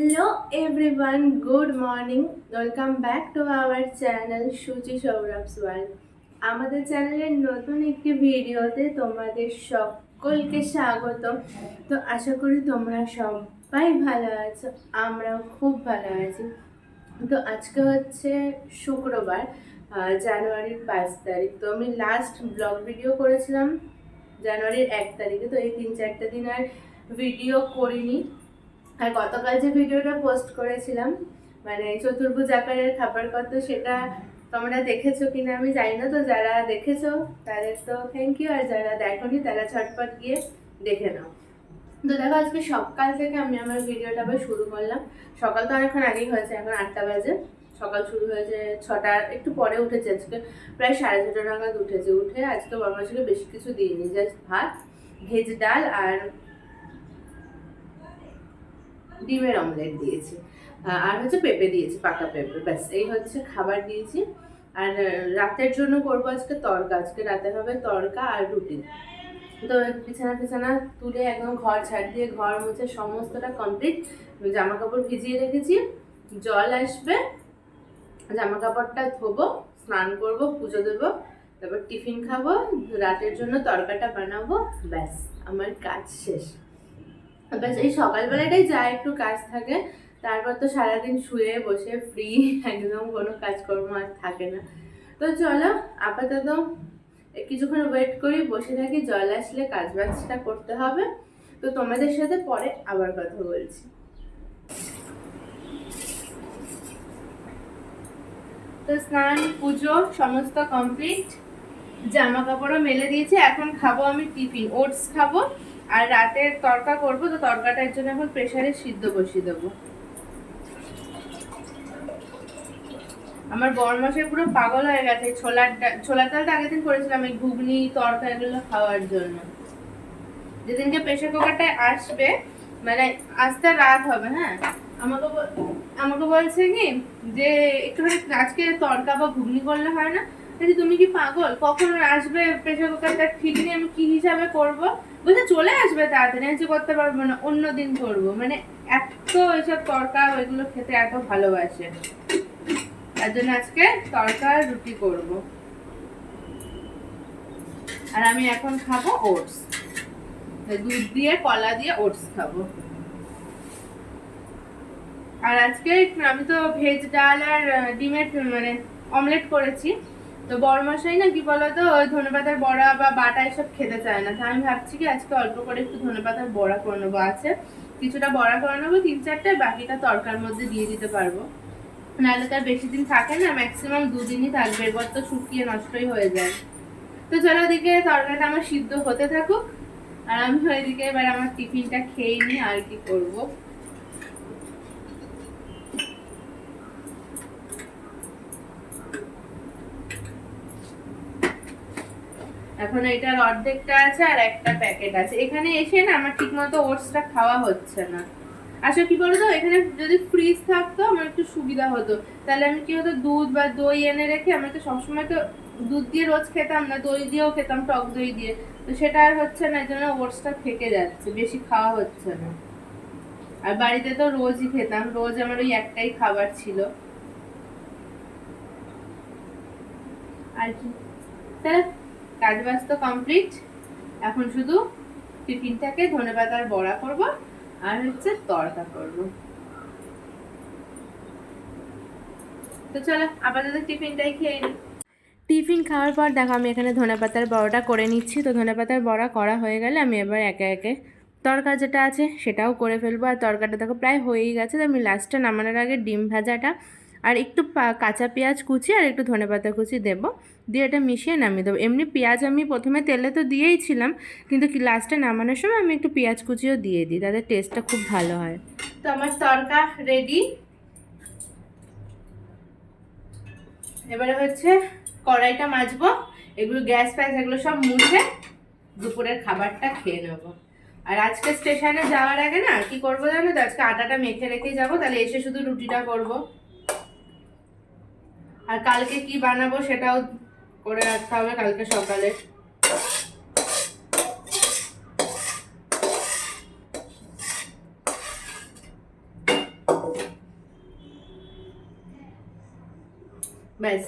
Hello everyone, good morning. Welcome back to our channel Suchi Sourav's world. আমাদের চ্যানেলের নতুন একটি ভিডিওতে তোমাদের সকলকে স্বাগত। তো আশা করি তোমরা সবাই ভালো আছো, আমরাও খুব ভালো আছি। তো আজকে হচ্ছে শুক্রবার, জানুয়ারির 5 তারিখ। তো আমি লাস্ট ব্লগ ভিডিও করেছিলাম জানুয়ারির 1 তারিখে। তো এই 3-4টা দিন আর ভিডিও করিনি। আর গতকাল যে ভিডিওটা পোস্ট করেছিলাম মানে চতুর্ভুজ আকারের খাবার কত, সেটা তোমরা দেখেছো কিনা আমি জানি না। তো যারা দেখেছো তাদের তো থ্যাংক ইউ, আর যারা দেখোনি তারা ছটপট গিয়ে দেখে নাও। তো দেখো, আজকে সকাল থেকে আমি আমার ভিডিওটা আবার শুরু করলাম। সকাল তো অনেকক্ষণ আগেই হয়েছে, এখন 8টা বাজে। সকাল শুরু হয়েছে 6টার একটু পরে উঠেছে, আজকে প্রায় 6:30 নাগাদ উঠেছে। উঠে আজকে বাবা বেশি কিছু দিইনি, জাস্ট ভাত, ভেজ ডাল আর ডিমের অমলেট দিয়েছি, আর হচ্ছে পেঁপে দিয়েছি, পাকা পেঁপে, ব্যাস এই হচ্ছে খাবার দিয়েছি। আর রাতের জন্য করবো আজকে তড়কা। আজকে রাতে হবে তড়কা আর রুটি। তো বিছানা তুলে একদম ঘর ঝাড় দিয়ে ঘর মুছে সমস্তটা কমপ্লিট। জামা কাপড় ভিজিয়ে রেখেছি, জল আসবে, জামা কাপড়টা ধোবো, স্নান করব, পুজো দেবো, তারপর টিফিন খাবো, রাতের জন্য তড়কাটা বানাবো, ব্যাস আমার কাজ শেষ। ব্যাস এই সকালবেলাটাই যা একটু কাজ থাকে, তারপর তো সারাদিন শুয়ে বসে ফ্রি, একদম কোনো কাজকর্ম আর থাকে না। তো চলো আপাতত কিছুক্ষণ ওয়েট করি, বসে থাকি, জল আসলে কাজ বাজটা করতে হবে। তো তোমাদের সাথে পরে আবার কথা বলছি। তো স্নান পুজো সমস্ত কমপ্লিট, জামা কাপড়ও মেলে দিয়েছি। এখন খাবো আমি টিফিন, ওটস খাবো আর রাতের তড়কা করবো। তো তড়কাটার জন্য এখন প্রেসারে সিদ্ধ বসিয়ে দেবো। আমার বরমশাই পুরো পাগল হয়ে গেছে ছোলার ডালটা আগের দিন করেছিলাম এই ঘুগনি তড়কা এগুলো খাওয়ার জন্য। যেদিনকে প্রেসার কুকারটা আসবে, মানে আসতে রাত হবে, হ্যাঁ, আমাকে বলছে কি যে একটুখানি আজকে তড়কা বা ঘুগনি করলে হয় না? তুমি কি পাগল? কখন আসবে প্রেসার কুকারটা ঠিক নেই, আমি কি হিসাবে করব? বলছে চলে আসবে তাড়াতাড়ি, আজকে করতে পারবো না, অন্য দিন করবো। মানে এত এসব তড়কা ওইগুলো খেতে এত ভালোবাসে, তার জন্য আজকে তড়কা রুটি করব। আর আমি এখন খাবো ওটস, দুধ দিয়ে কলা দিয়ে ওটস খাবো। আর আজকে আমি তো ভেজ ডাল আর ডিমের মানে অমলেট করেছি। তো বড়মশাই না কি বলতো, ওই ধনেপাতার বড়া বা বাটা এসব খেতে চায় না। তো আমি ভাবছি কি আজকে অল্প করে একটু ধনেপাতার বড়া করে নেবো, আছে কিছুটা বড়া করে নেবো 3-4টা, বাকিটা তরকার মধ্যে দিয়ে দিতে পারবো। নাহলে তার বেশি দিন থাকে না, ম্যাক্সিমাম 2 দিনই থাকবে, এবার তো শুকিয়ে নষ্টই হয়ে যায়। তো চলো দিকে তরকারিটা আমার সিদ্ধ হতে থাকুক, আর আমি ওইদিকে এবার আমার টিফিনটা খেয়ে নিই, আর কি করবো। এখন এটার অর্ধেকটা আছে আর একটা প্যাকেট আছে। এখানে এসে না আমার ঠিক মতো ওটসটা খাওয়া হচ্ছে না। আসলে কি বলতো, এখানে যদি ফ্রিজ থাকতো আমার একটু সুবিধা হতো। তাহলে আমি কি হতো, দুধ বা দই এনে রেখে, আমি তো সবসময় তো দুধ দিয়ে রোজ খেতাম না, দই দিয়েও খেতাম, টক দই দিয়ে। তো সেটা আর হচ্ছে না, এর জন্য ওটসটা থেকে যাচ্ছে, বেশি খাওয়া হচ্ছে না। আর বাড়িতে তো রোজই খেতাম, রোজ আমার ওই একটাই খাবার ছিল। আর কি, তাহলে কাজ বাজ তো কমপ্লিট, এখন শুধু টিফিনটাকে ধনেপাতার বড়া করব আর হচ্ছে তড়কা করব। তো চলো আপাতত টিফিনটাই খেয়ে নিই। টিফিন খাওয়ার পর দেখো আমি এখানে ধনেপাতার বড়াটা করে নিচ্ছি। তো ধনেপাতার বড়া করা হয়ে গেলে আমি এবার একে একে তড়কা যেটা আছে সেটাও করে ফেলবো। আর তড়কাটা দেখো প্রায় হয়েই গেছে। তো আমি লাস্টে নামানোর আগে ডিম ভাজাটা আর একটু কাঁচা পেঁয়াজ কুচি আর একটু ধনেপাতা কুচি দেবো, দিয়ে এটা মিশিয়ে নামিয়ে দেবো। এমনি পেঁয়াজ আমি প্রথমে তেলে তো দিয়েই ছিলাম, কিন্তু কি লাস্টে নামানোর সময় আমি একটু পেঁয়াজ কুচিও দিয়ে দিই, তাদের টেস্টটা খুব ভালো হয়। তো আমার তড়কা রেডি। এবারে হচ্ছে কড়াইটা মাজবো, এগুলো গ্যাস ফ্যাস এগুলো সব মুছে দুপুরের খাবারটা খেয়ে নেবো। আর আজকে স্টেশনে যাওয়ার আগে না কি করবো জানো তো, আজকে আটাটা মেখে রেখেই যাবো, তাহলে এসে শুধু রুটিটা করব। আর কালকে কি বানাবো সেটাও করে রাখতে হবে কালকে সকালে। ব্যাস,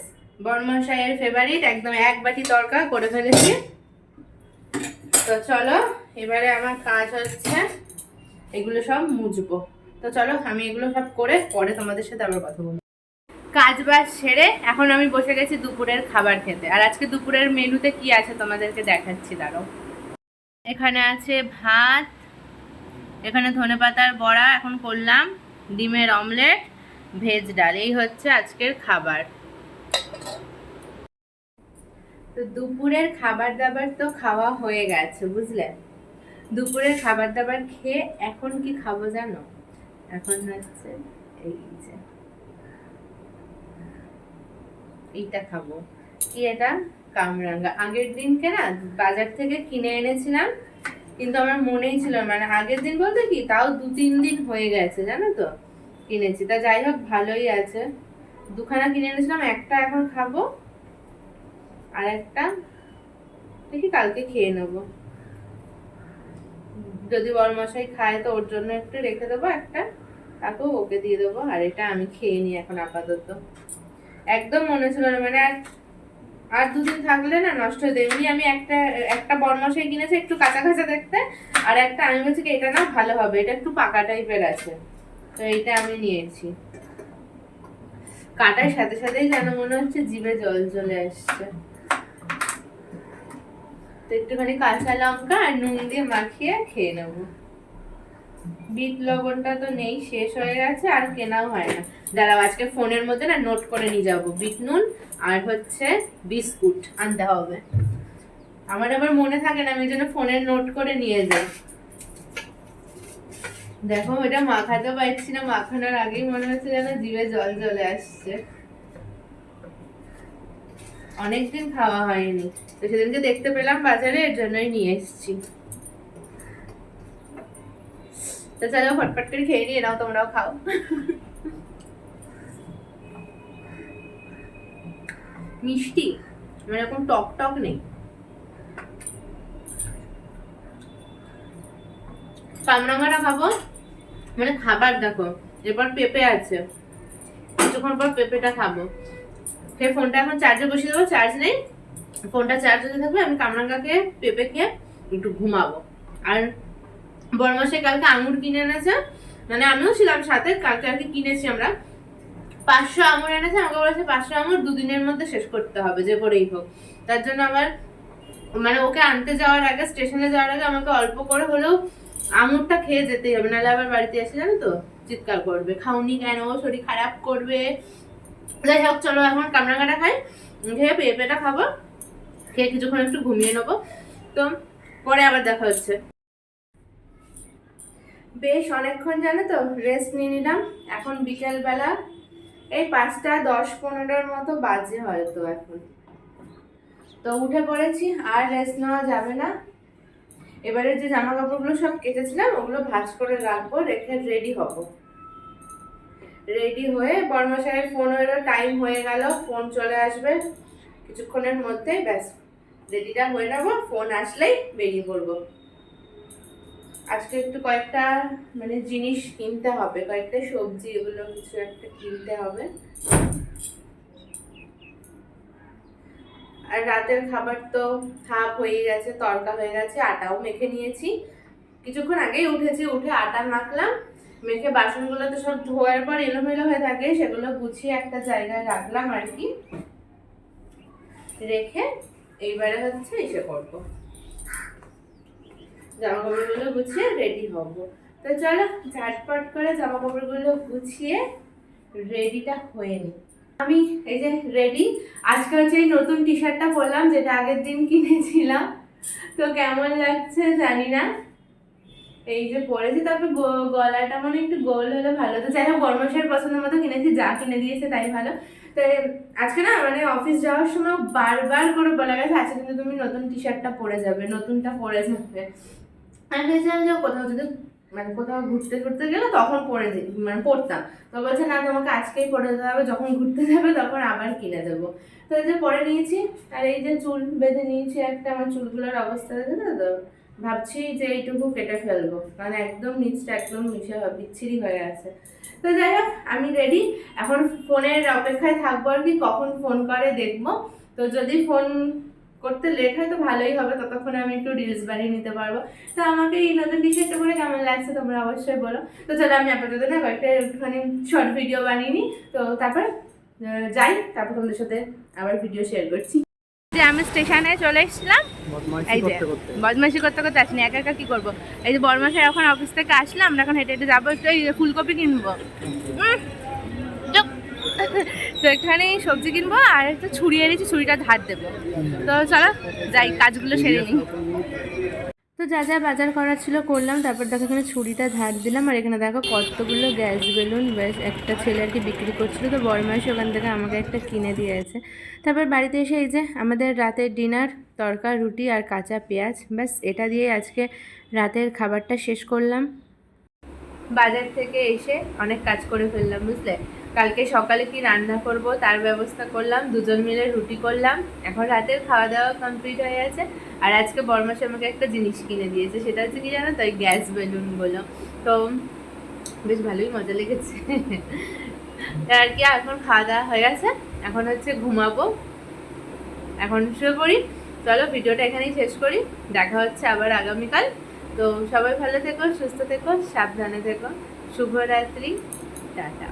বড়মশাইয়ের ফেভারিট একদম এক বাটি তরকা করে ফেলেছি। তো চলো, এবারে আমার কাজ হচ্ছে এগুলো সব মুছবো। তো চলো আমি এগুলো সব করে পরে তোমাদের সাথে আবার কথা বলবো। কাজ বাজ সেরে এখন আমি বসে গেছি দুপুরের খাবার খেতে। আর আজকে দুপুরের মেনুতে কি আছে তোমাদেরকে দেখাচ্ছি, দাঁড়াও। এখানে আছে ভাত, এখানে ধনেপাতার বড়া এখন করলাম, ডিমের অমলেট, ভেজ ডাল, এই হচ্ছে আজকের খাবার। তো দুপুরের খাবার দাবার তো খাওয়া হয়ে গেছে, বুঝলে। দুপুরের খাবার দাবার খেয়ে এখন কি খাবো জানো? এখন হচ্ছে এই যে এইটা খাবো। কি এটা? কামরাঙ্গা। আগের দিনকে না বাজার থেকে কিনে এনেছিলাম, কিন্তু আমার মনেই ছিল, মানে আগের দিন বলতে কি তাও 2-3 দিন হয়ে গেছে জানো তো কিনেছি। তা যাই হোক ভালোই আছে। দুখানা কিনে এনেছিলাম, একটা এখন খাবো আর একটা দেখি কালকে খেয়ে নেবো। যদি বড়মশাই খায় তো ওর জন্য একটু রেখে দেবো, একটা তাকেও ওকে দিয়ে দেবো, আর এটা আমি খেয়ে নিই এখন আপাতত। একদম মনে ছিল না, মানে আর 2 দিন থাকলে না নষ্ট হয়ে যাবে। এমনি আমি একটা বড়মশাই কিনেছে একটু কাঁচা কাঁচা দেখতে, আর একটা আমি বলছি কি এটা না ভালো হবে, এটা একটু পাকা টাইপের আছে, তো এইটা আমি নিয়েছি। কাটার সাথে সাথেই যেন মনে হচ্ছে জিভে জল চলে আসছে। তো একটুখানি কাঁচা লঙ্কা আর নুন দিয়ে মাখিয়ে খেয়ে নেবো। বিট লবণটা তো নেই, শেষ হয়ে গেছে, আর কেনাও হয় না। দাঁড়াও আজকে ফোনের মধ্যে না নোট করে নিয়ে যাবো, বিট নুন আর হচ্ছে বিস্কুট আনতে হবে। আমার আবার মনে থাকে না, আমি জন্য ফোনের নোট করে নিয়ে যাই। দেখো এটা মাখাতে পারছি না, মাখানোর আগেই মনে হচ্ছে যেন জিভে জল চলে আসছে। অনেকদিন খাওয়া হয়নি, তো সেদিনকে দেখতে পেলাম বাজারে, এর জন্যই নিয়ে এসেছি। তো চলো ফটফট করে খেয়ে নিয়ে নাও, তোমরাও খাও। মিষ্টি মানে এরকম টক টক নেই। কামরাঙাটা খাবো, মানে খাবার দেখো, এরপর পেঁপে আছে, কিছুক্ষণ পর পেঁপেটা খাবো। সেই ফোনটা এখন চার্জে বসিয়ে দেবো, চার্জ নেই, ফোনটা চার্জ হতে থাকবে, আমি কামরাঙ্গাকে পেঁপে খেয়ে একটু ঘুমাবো। আর বড়মশাই কালকে আঙুর কিনে এনেছে, মানে আমিও ছিলাম সাথে, কালকে আর কি কিনেছি আমরা 500 আঙুর এনেছে। আমাকে বলেছে 500 আঙুর 2 দিনের মধ্যে শেষ করতে হবে যে করেই হোক। তার জন্য আমার মানে ওকে আনতে যাওয়ার আগে, স্টেশনে যাওয়ার আগে আমাকে অল্প করে হলেও আঙুরটা খেয়ে যেতেই হবে, নাহলে আবার বাড়িতে এসে জানো তো চিৎকার করবে, খাওনি কেন, শরীর খারাপ করবে। যাই হোক চলো এখন কামরাঙাটা খাই, খেয়ে পেঁপেটা খাবো, খেয়ে কিছুক্ষণ একটু ঘুমিয়ে নেবো। তো পরে আবার দেখা হচ্ছে। বেশ অনেকক্ষণ জানো তো রেস্ট নিয়ে নিলাম। এখন বিকেলবেলা এই 5:10-15 মতো বাজে হয়তো এখন। তো উঠে পড়েছি, আর রেস্ট নেওয়া যাবে না। এবারে যে জামা কাপড়গুলো সব কেচেছিলাম ওগুলো ভাঁজ করে রাখবো, রেখে রেডি হব। রেডি হয়ে বর্মশাইয়ের ফোন এলো, টাইম হয়ে গেল, ফোন চলে আসবে কিছুক্ষণের মধ্যে, ব্যাস রেডিটা হয়ে নেবো, ফোন আসলেই বেরিয়ে পড়বো। আজকে একটু কয়েকটা মানে জিনিস কিনতে হবে, কয়েকটা সবজি এগুলো কিছু একটা কিনতে হবে। আর রাতের খাবার তো হাফ হয়ে গেছে, তরকা হয়ে গেছে, আটাও মেখে নিয়েছি। কিছুক্ষণ আগেই উঠেছি, উঠে আটা মাখলাম, মেখে বাসনগুলো তো সব ধোয়ার পর এলোমেলো হয়ে থাকে, সেগুলো গুছিয়ে একটা জায়গায় রাখলাম আর কি। রেখে এইবারে হচ্ছে এসে করবো, জামা কাপড়গুলো গুছিয়ে রেডি হব। তো চলো ঝটপট করে জামা কাপড়গুলো গুছিয়ে রেডিটা হয়ে নি। আমি এই যে রেডি। আজকে হচ্ছে এই নতুন টি শার্টটা পরলাম, যেটা আগের দিন কিনেছিলাম। তো কেমন লাগছে জানি না, এই যে পরেছি। তারপর গলাটা মানে একটু গোল হলে ভালো। তো যাই হোক বর্মশাইয়ের পছন্দের মতো কিনেছি, যা কিনে দিয়েছে তাই ভালো। তো আজকে না মানে অফিস যাওয়ার সময় বারবার করে বলা গেছে আজকে কিন্তু তুমি নতুন টি শার্টটা পরে যাবে, নতুনটা পরে যাবে। আমি ভেবেছিলাম যে কোথাও যদি মানে কোথাও ঘুরতে ঘুরতে গেলে তখন পরে মানে পরতাম। তো বলছে না তোমাকে আজকেই পরে যেতে হবে, যখন ঘুরতে যাবে তখন আবার কিনে দেবো। তো এই যে পরে নিয়েছি, আর এই যে চুল বেঁধে নিয়েছি একটা, আমার চুলগুলোর অবস্থা দেখে না তো ভাবছি যে এইটুকু কেটে ফেলবো, কারণ একদম নিচটা একদম মিশে বিচ্ছিরি হয়ে আছে। তো যাই হোক, আমি রেডি, এখন ফোনের অপেক্ষায় থাকবো আর কি, কখন ফোন করে দেখবো। তো যদি ফোন করতে লেট হয় তো ভালোই হবে, ততক্ষণে আমি একটু রিলস বানিয়ে নিতে পারবো। তো আমাকে এই নতুন টি শার্টটা পরে কেমন লাগছে তোমরা অবশ্যই বলো। তো চলো আমি আপাতত না কয়েকটা একটুখানি শর্ট ভিডিও বানিয়ে নিই, তো তারপর যাই, তারপর তোমাদের সাথে আবার ভিডিও শেয়ার করছি। যে আমি স্টেশনে চলে এসেছিলাম, এই যে বদমাইশি করতে করতে আসিনি, একা একা কি করবো। এই যে বড়মাসের এখন অফিস থেকে আসলাম, আমরা এখন হেঁটে হেঁটে যাবো, একটু এই ফুলকপি কিনবো, তো একটুখানি সবজি কিনবো, আর একটা ছুরি এনেছি, ছুরিটা ধার দেবো। তো চলো যাই, কাজগুলো সেরে নিই। তো যা যা বাজার করার ছিল করলাম, তারপর দেখো এখানে ছুরিটা ধার দিলাম, আর এখানে দেখো কতগুলো গ্যাস বেলুন বেশ একটা ছেলে আর কি বিক্রি করছিল, তো বড় মাস ওখান থেকে আমাকে একটা কিনে দিয়েছে। তারপর বাড়িতে এসে এই যে আমাদের রাতের ডিনার, তরকা রুটি আর কাঁচা পেঁয়াজ, ব্যাস এটা দিয়ে আজকে রাতের খাবারটা শেষ করলাম। বাজার থেকে এসে অনেক কাজ করে ফেললাম বুঝলে। কালকে সকালে কি রান্না করব তার ব্যবস্থা করলাম, দুজন মিলে রুটি করলাম, এখন রাতের খাওয়া দাওয়া কমপ্লিট হয়ে গেছে। আর আজকে বড়মাসে আমাকে একটা জিনিস কিনে দিয়েছে, সেটা হচ্ছে কি জানো তো, ওই গ্যাস বেলুনগুলো। তো বেশ ভালোই মজা লেগেছে। আর কি, এখন খাওয়া দাওয়া হয়ে গেছে, এখন হচ্ছে ঘুমাবো, এখন শুয়ে পড়ি। চলো ভিডিওটা এখানেই শেষ করি, দেখা হচ্ছে আবার আগামীকাল। তো সবাই ভালো থেকো, সুস্থ থেকো, সাবধানে থেকো, শুভরাত্রি, টাটা।